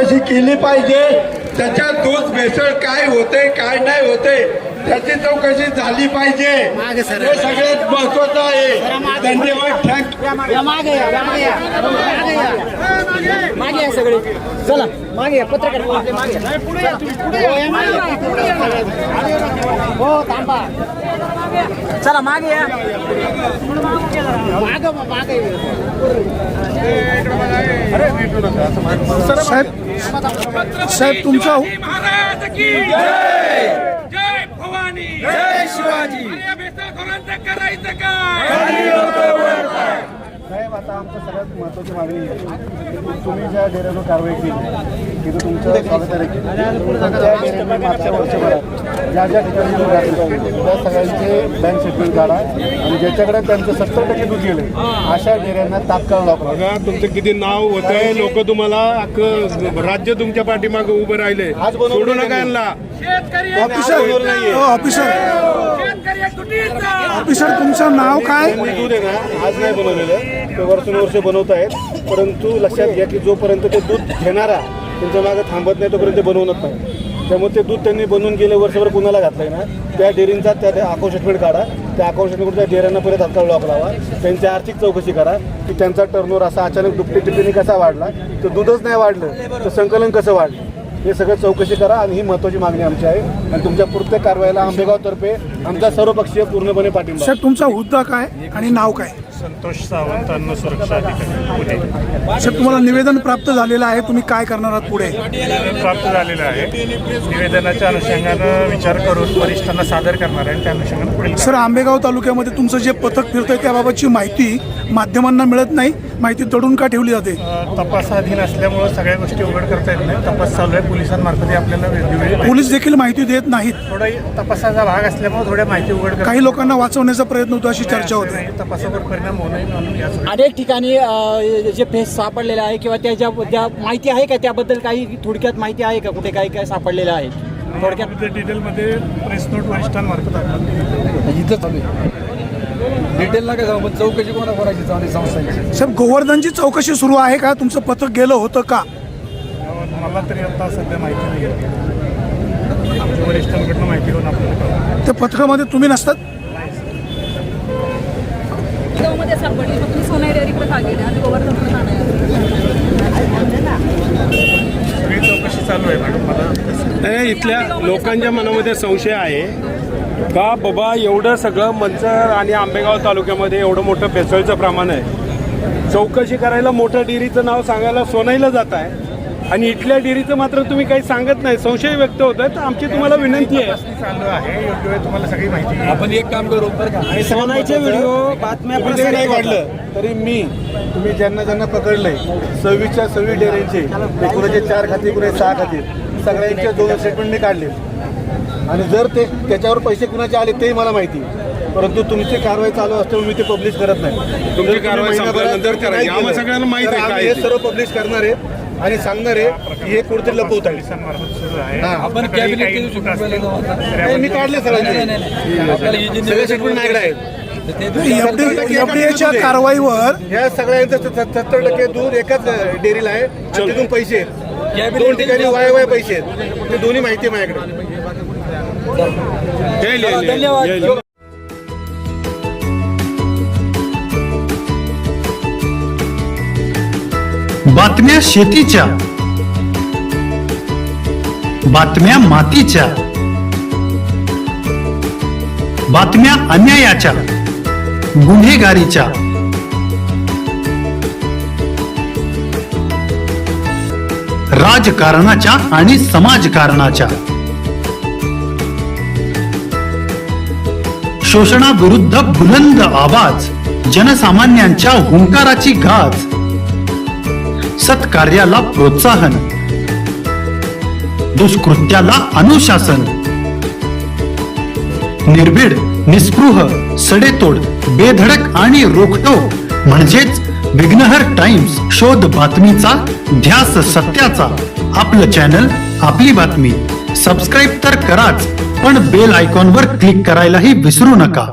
चौकशी केली पाहिजे। त्याच्यात दूध भेसळ काय होते काय नाही होते त्याची चौकशी झाली पाहिजे, हे सगळ्यात महत्वाचं आहे। धन्यवाद, थँक्यू। मागे या सगळे, चला मागे या, पत्रकार हो थांबा, चला मागे या, मागे साहेब तुमचा महाराज की जय, जय भवानी, जय शिवाजी। करायचं काय? साहेब आता आमचं सगळ्यात महत्त्वाची मागणी आहे, तुम्ही ज्या डेऱ्यावर कारवाई केली तिथं तुमचं स्वागत आहे, त्या डेऱ्याने मागच्या वर्षभरात ज्या ज्या ठिकाणी दूध घातलं त्या सगळ्यांचे बँक स्टेटमेंट काढा आणि ज्याच्याकडे त्यांचं 70% दूध गेले अशा डेऱ्यांना तात्काळ लॉक करा। बघा तुमचं किती नाव होतंय, लोक तुम्हाला अख्खं राज्य तुमच्या पाठीमागे उभं राहिले, सोडू नका यांना। ऑफिसर तुमचं नाव काय? दूध आहे ना आज नाही बनवलेलं, ते वर्षानुवर्ष बनवत आहेत, परंतु लक्षात घ्या की जोपर्यंत ते दूध घेणारा त्यांच्या मागे थांबत नाही तोपर्यंत ते बनवत नाही। त्यामुळे ते दूध त्यांनी बनवून गेले वर्षभर कुणाला घातलंय ना त्या डेअरींचा त्या अकाउंट स्टेटमेंट काढा, त्या अकाउंट स्टेटमेंट त्या डेअऱ्यांना परत तात्काळ लॉक लावा, त्यांची आर्थिक चौकशी करा की त्यांचा टर्नओव्हर असा अचानक दुपटीने कसा वाढला, तर दूधच नाही वाढलं तर संकलन कसं वाढलं, हे सगळं चौकशी करा आणि ही महत्त्वाची मागणी आमची आहे। आणि तुमच्या प्रत्येक कारवाईला आंबेगावतर्फे आमचा सर्वपक्षीय पूर्णपणे पाठिंबा। सर तुमचा हुद्दा काय आणि नाव काय? संतोष सावंत, अन्न सुरक्षा अधिकारी, पुणे। सर तुम्हाला निवेदन प्राप्त झालेलं आहे, तुम्ही काय करणार आहात पुढे? प्राप्त झालेलं आहे, निवेदनाच्या अनुषंगानं विचार करून वरिष्ठांना सादर करणार आहे, त्या अनुषंगानं पुढे। सर आंबेगाव तालुक्यामध्ये तुमचं जे पथक फिरतंय त्याबाबतची माहिती माध्यमांना मिळत नाही, माहिती दडून का ठेवली जाते? तपासाधीन असल्यामुळे सगळ्या गोष्टी उघड करता येत नाही, तपास चालू आहे, पोलिसांमार्फत आपल्याला वेळोवेळी पोलीस देखील माहिती देत नाहीत, थोडा तपासाचा भाग असल्यामुळे थोड्या माहिती उघड करता काही लोकांना वाचवण्याचा प्रयत्न होतो अशी चर्चा होते। तपासावर परिणाम होऊ नये म्हणून या सगळ्या अनेक ठिकाणी जे फेस सापडलेला आहे किंवा त्याच्या माहिती आहे का, त्याबद्दल काही थोडक्यात माहिती आहे का, कुठे काय काय सापडलेलं आहे थोडक्यात? डिटेलमध्ये प्रेस नोट वरिष्ठांमार्फत डिटेल ना काय पण चौकशी कोणा करायची चांगली संस्थांची? साहेब गोवर्धनची चौकशी सुरू आहे का? तुमचं पथक गेलं होतं का? मला तरी आता सध्या माहिती नाही आहे, आमच्या वरिष्ठांकडून माहिती घेऊन आपल्याला त्या पथकामध्ये तुम्ही नसतात? मध्ये सापडली फक्त सोनाई डेअरीकडे का गेले आणि गोवर्धनकडे का नाही? सगळी चौकशी चालू आहे मॅडम। मला इथल्या लोकांच्या मनामध्ये संशय आहे का बाबा एवढं सगळं मंचर आणि आंबेगाव तालुक्यामध्ये एवढं मोठं भेसळचं प्रमाण आहे, चौकशी करायला मोठ्या डेअरीचं नाव सांगायला सोनाईला जात आहे आणि इथल्या डेअरीचं मात्र तुम्ही काही सांगत नाही, संशय व्यक्त होत आहे। तर आमची तुम्हाला विनंती आहे, चालू आहे योग्य वेळ तुम्हाला सगळी माहिती आपण एक काम करू बरं का, सोनाईचे व्हिडिओ बातम्या नाही काढलं तरी मी तुम्ही ज्यांना ज्यांना पकडलंय 26च्या 26 डेअरींचे, कुणाचे 4 खाते कुणाचे 6 खाते, सगळ्यांचे 2 स्टेटमेंट मी काढले आणि जर ते त्याच्यावर पैसे कुणाचे आले तेही मला माहिती, परंतु तुमची कारवाई चालू असते मी ते पब्लिश करत नाही। तुमची कारवाई संपल्यानंतर करायची, आम्हाला सगळ्यांना माहिती आहे काय हे सर्व पब्लिश करणार आहे आणि सांगणार आहे की हे कुठेतरी लपवत आहे। आपण कॅबिनेट मी काढले सगळे स्टेटमेंट माझ्याकडे आहेत। एफडीएच्या कारवाईवर या सगळ्यांचं 70% दूध एकाच डेअरीला आहे आणि तिथून पैसे आहेत, 2 ठिकाणी वाय पैसे आहेत, ते दोन्ही माहिती आहे माझ्याकडे। धन्यवाद। बातम्या शेतीच्या, बातम्या मातीच्या, बातम्या अन्यायाच्या, गुन्हेगारीच्या, राजकारणाच्या आणि समाजकारणाच्या, शोषणाविरुद्ध बुलंद आवाज, जनसामान्यांच्या हुंकाराची गाज, सत्कार्याला प्रोत्साहन, दुष्कृत्याला अनुशासन, निर्भीड, निस्पृह, सडेतोड, बेधडक आणि रोखटोक म्हणजेच विघ्नहर टाइम्स, शोध बातमीचा, ध्यास सत्याचा। आपलं चॅनल, आपली बातमी। सबस्क्राईब तर कराच, पण बेल आयकॉनवर क्लिक करायलाही विसरू नका।